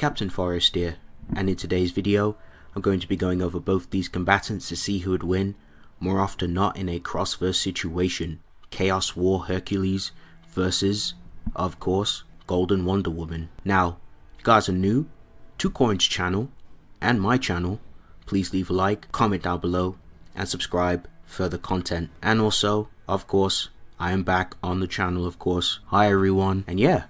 Captain Forest here, and in today's video I'm going to be going over both these combatants to see who would win, more often not in a cross-verse situation. Chaos War Hercules versus, of course, Golden Wonder Woman. Now, if you guys are new to Corin's channel and my channel, please leave a like, comment down below, and subscribe for further content. And also, of course, I am back on the channel, of course. Hi everyone, and yeah,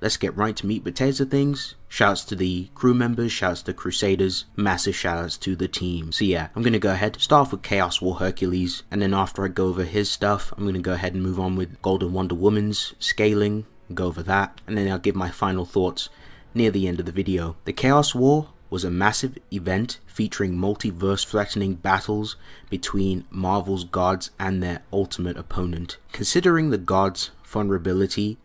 let's get right to meat and potatoes of things. Shouts to the crew members, shouts to Crusaders, massive shoutouts to the team. So yeah, I'm gonna go ahead, start off with Chaos War Hercules, and then after I go over his stuff, I'm gonna go ahead and move on with Golden Wonder Woman's scaling, go over that, and then I'll give my final thoughts near the end of the video. The Chaos War was a massive event featuring multiverse threatening battles between Marvel's gods and their ultimate opponent. Considering the gods' vulnerability,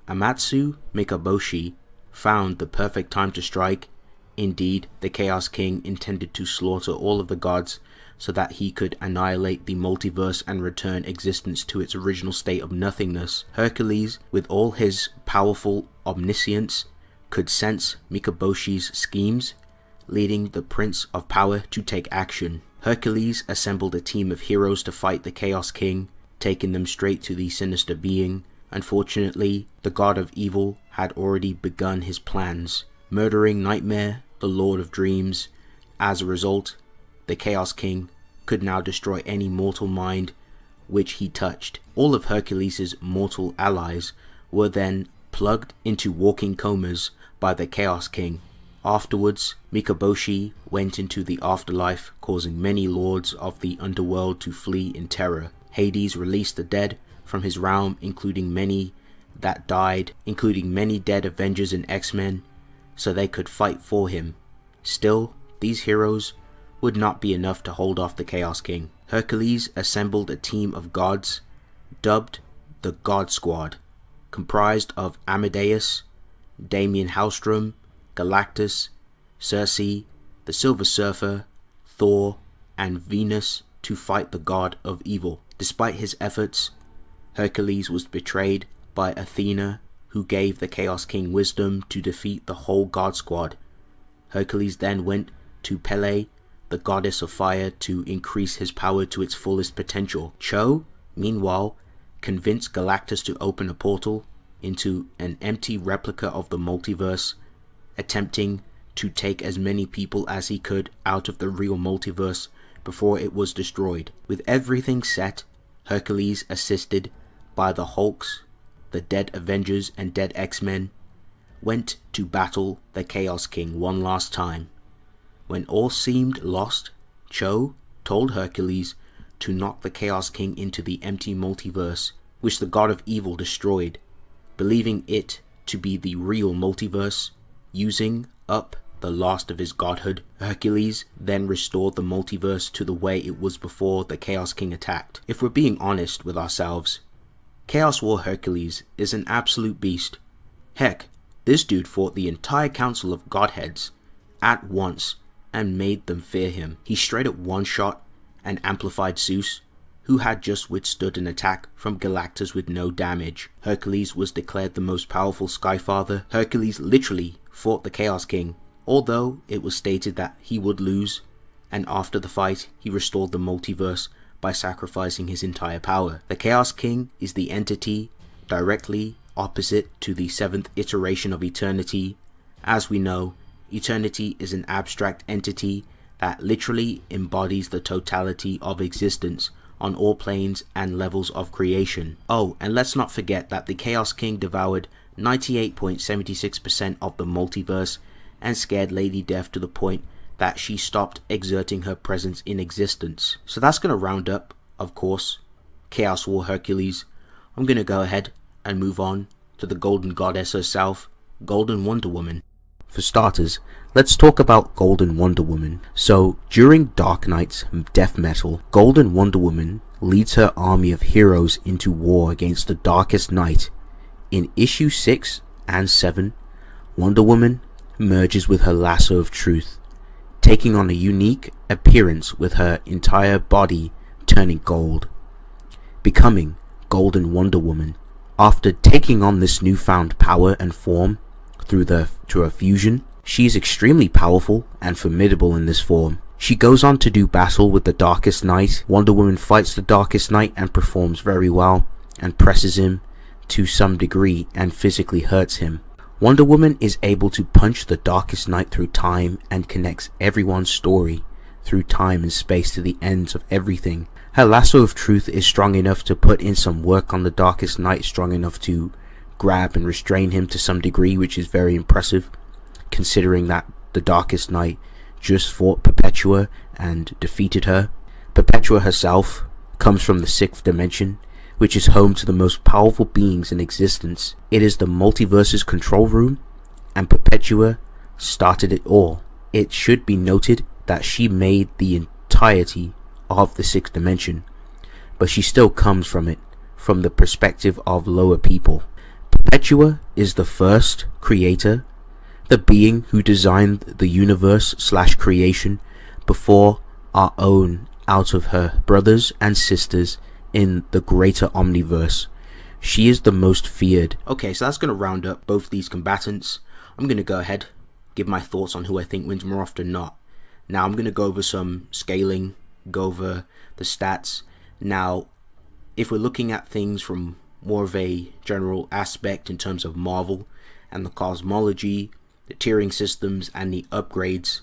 Amatsu Mikaboshi found the perfect time to strike. Indeed, the Chaos King intended to slaughter all of the gods so that he could annihilate the multiverse and return existence to its original state of nothingness. Hercules, with all his powerful omniscience, could sense Mikaboshi's schemes, leading the Prince of Power to take action. Hercules assembled a team of heroes to fight the Chaos King, taking them straight to the sinister being. Unfortunately, the God of Evil had already begun his plans, murdering Nightmare, the Lord of Dreams. As a result, the Chaos King could now destroy any mortal mind which he touched. All of Hercules' mortal allies were then plugged into walking comas by the Chaos King. Afterwards, Mikaboshi went into the afterlife, causing many lords of the underworld to flee in terror. Hades released the dead from his realm, including many that died, including many dead Avengers and X-Men, so they could fight for him. Still, these heroes would not be enough to hold off the Chaos King. Hercules assembled a team of gods, dubbed the God Squad, comprised of Amadeus, Damian Hellstrom, Galactus, Circe, the Silver Surfer, Thor, and Venus to fight the God of Evil. Despite his efforts, Hercules was betrayed by Athena, who gave the Chaos King wisdom to defeat the whole God Squad. Hercules then went to Pele, the goddess of fire, to increase his power to its fullest potential. Cho, meanwhile, convinced Galactus to open a portal into an empty replica of the multiverse, attempting to take as many people as he could out of the real multiverse before it was destroyed. With everything set, Hercules, assisted by the Hulks, the dead Avengers and dead X-Men, went to battle the Chaos King one last time. When all seemed lost, Cho told Hercules to knock the Chaos King into the empty multiverse, which the God of Evil destroyed, believing it to be the real multiverse. Using up the last of his godhood, Hercules then restored the multiverse to the way it was before the Chaos King attacked. If we're being honest with ourselves, Chaos War Hercules is an absolute beast. Heck, this dude fought the entire council of godheads at once and made them fear him. He straight up one-shot and amplified Zeus, who had just withstood an attack from Galactus with no damage. Hercules was declared the most powerful Skyfather. Hercules literally fought the Chaos King, although it was stated that he would lose, and after the fight he restored the multiverse by sacrificing his entire power. The Chaos King is the entity directly opposite to the 7th iteration of Eternity. As we know, Eternity is an abstract entity that literally embodies the totality of existence on all planes and levels of creation. Oh, and let's not forget that the Chaos King devoured 98.76% of the multiverse and scared Lady Death to the point that she stopped exerting her presence in existence. So that's going to round up, of course, Chaos War Hercules. I'm going to go ahead and move on to the Golden Goddess herself, Golden Wonder Woman. For starters, let's talk about Golden Wonder Woman. So, during Dark Knight's death metal, Golden Wonder Woman leads her army of heroes into war against the Darkest Night. In issue 6 and 7, Wonder Woman merges with her lasso of truth, taking on a unique appearance with her entire body turning gold, becoming Golden Wonder Woman. After taking on this newfound power and form through a fusion, She is extremely powerful and formidable in this form. She goes on to do battle with the Darkest Knight. Wonder Woman fights the Darkest Knight and performs very well, and presses him to some degree and physically hurts him. Wonder Woman is able to punch the Darkest Knight through time and connects everyone's story through time and space to the ends of everything. Her lasso of truth is strong enough to put in some work on the Darkest Knight, strong enough to grab and restrain him to some degree, which is very impressive, considering that the Darkest Knight just fought Perpetua and defeated her. Perpetua herself comes from the 6th dimension, which is home to the most powerful beings in existence. It is the multiverse's control room, and Perpetua started it all. It should be noted that she made the entirety of the 6th dimension, but she still comes from it from the perspective of lower people. Perpetua is the first creator, the being who designed the universe / creation before our own out of her brothers and sisters in the greater omniverse. She is the most feared. Okay, so that's going to round up both these combatants. I'm going to go ahead, give my thoughts on who I think wins more often than not. Now I'm going to go over some scaling, go over the stats. Now, if we're looking at things from more of a general aspect in terms of Marvel and the cosmology, the tiering systems and the upgrades,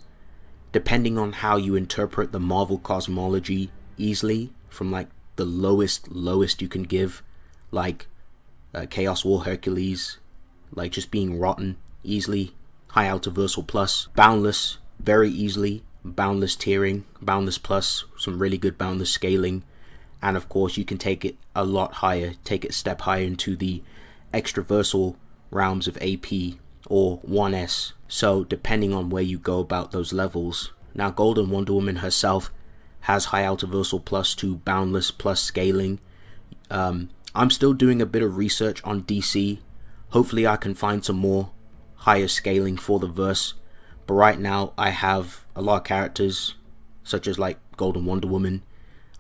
depending on how you interpret the Marvel cosmology, easily from like the lowest you can give, like Chaos War Hercules, like just being rotten, easily, High Altiversal Plus, Boundless, very easily, Boundless tiering, Boundless Plus, some really good Boundless scaling, and of course you can take it a lot higher, take it a step higher into the extraversal realms of AP or 1S, so depending on where you go about those levels. Now Golden Wonder Woman herself has High Altiversal Plus to Boundless Plus scaling. I'm still doing a bit of research on DC. Hopefully I can find some more higher scaling for the verse, but right now I have a lot of characters such as like Golden Wonder Woman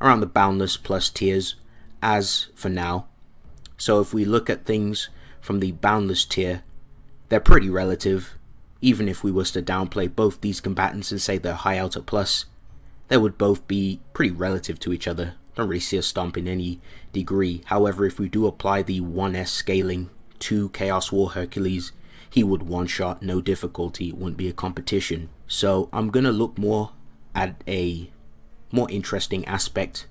around the Boundless Plus tiers as for now. So if we look at things from the Boundless tier, they're pretty relative. Even if we was to downplay both these combatants and say they're High Alta Plus, they would both be pretty relative to each other. Don't really see a stomp in any degree. However, if we do apply the 1S scaling to Chaos War Hercules, he would one-shot, no difficulty, it wouldn't be a competition. So I'm going to look more at a more interesting aspect.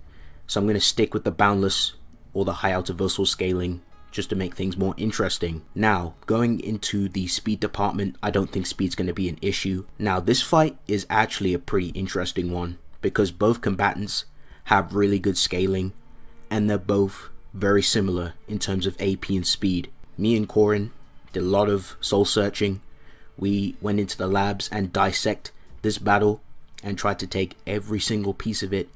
So I'm going to stick with the Boundless or the High Altiversal scaling just to make things more interesting. Now, going into the speed department, I don't think speed's going to be an issue. Now, this fight is actually a pretty interesting one because both combatants have really good scaling and they're both very similar in terms of AP and speed. Me and Corin did a lot of soul searching. We went into the labs and dissect this battle and tried to take every single piece of it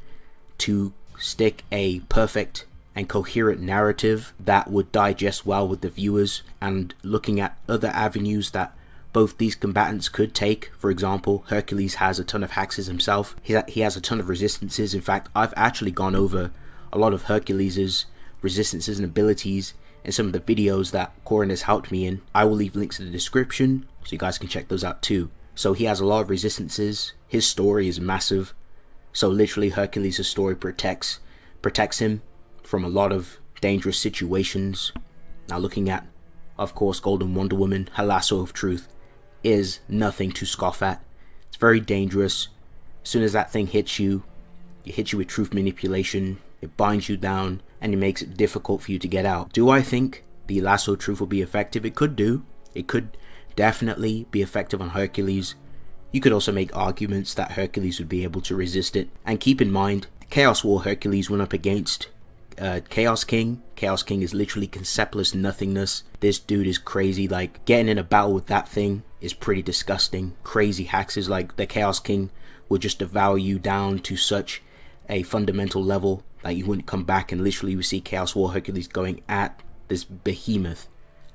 to stick a perfect and coherent narrative that would digest well with the viewers, and looking at other avenues that both these combatants could take. For example, Hercules has a ton of hexes himself. He has a ton of resistances. In fact, I've actually gone over a lot of Hercules' resistances and abilities in some of the videos that Corin has helped me in. I will leave links in the description so you guys can check those out too. So he has a lot of resistances. His story is massive. So literally Hercules' story protects him from a lot of dangerous situations. Now looking at, of course, Golden Wonder Woman, her lasso of truth is nothing to scoff at. It's very dangerous. As soon as that thing hits you, it hits you with truth manipulation, it binds you down, and it makes it difficult for you to get out. Do I think the lasso of truth will be effective? It could do. It could definitely be effective on Hercules. You could also make arguments that Hercules would be able to resist it. And keep in mind, Chaos War Hercules went up against Chaos King. Chaos King is literally conceptless nothingness. This dude is crazy. Like, getting in a battle with that thing is pretty disgusting. Crazy hexes. Like, the Chaos King would just devour you down to such a fundamental level that you wouldn't come back, and literally we see Chaos War Hercules going at this behemoth.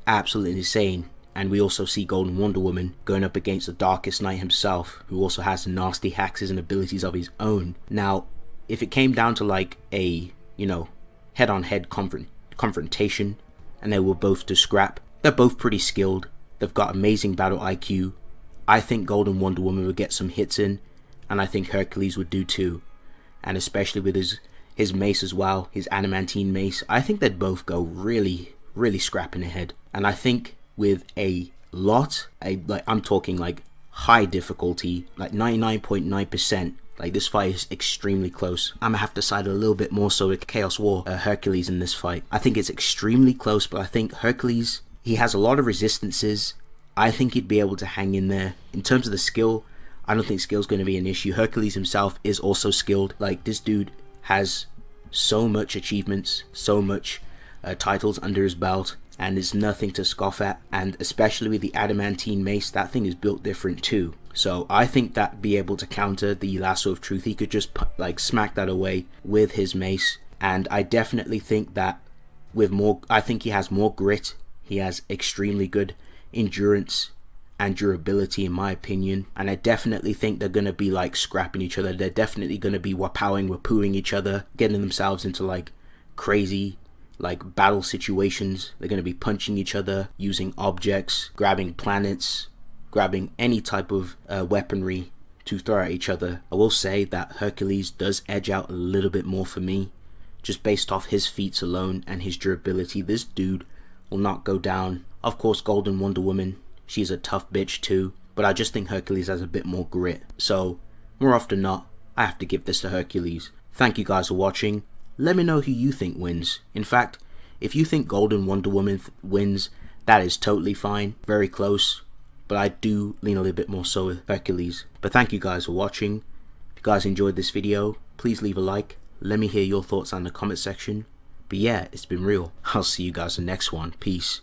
Absolutely insane. And we also see Golden Wonder Woman going up against the Darkest Knight himself, who also has nasty hexes and abilities of his own. Now, if it came down to like a, head-on-head confrontation, and they were both to scrap, they're both pretty skilled. They've got amazing battle IQ, I think Golden Wonder Woman would get some hits in, and I think Hercules would do too. And especially with his mace as well, his adamantine mace, I think they'd both go really, really scrapping ahead. And I think with I'm talking like high difficulty, like 99.9%, like this fight is extremely close. I'm gonna have to side a little bit more so with Chaos War Hercules in this fight. I think it's extremely close, but I think Hercules, he has a lot of resistances. I think he'd be able to hang in there. In terms of the skill, I don't think skill's going to be an issue. Hercules himself is also skilled. Like, this dude has so much achievements, so much titles under his belt, and it's nothing to scoff at. And especially with the adamantine mace, that thing is built different too. So I think that be able to counter the lasso of truth, he could just like smack that away with his mace. And I definitely think that I think he has more grit. He has extremely good endurance and durability, in my opinion. And I definitely think they're going to be like scrapping each other. They're definitely going to be wapooing each other, getting themselves into like crazy like battle situations. They're going to be punching each other, using objects, grabbing planets, grabbing any type of weaponry to throw at each other. I will say that Hercules does edge out a little bit more for me, just based off his feats alone and his durability. This dude will not go down. Of course, Golden Wonder Woman, she's a tough bitch too, but I just think Hercules has a bit more grit. So more often than not, I have to give this to Hercules. Thank you guys for watching. Let me know who you think wins. In fact, if you think Golden Wonder Woman wins, that is totally fine. Very close, but I do lean a little bit more so with Hercules. But thank you guys for watching. If you guys enjoyed this video, please leave a like. Let me hear your thoughts in the comment section. But yeah, it's been real. I'll see you guys in the next one. Peace.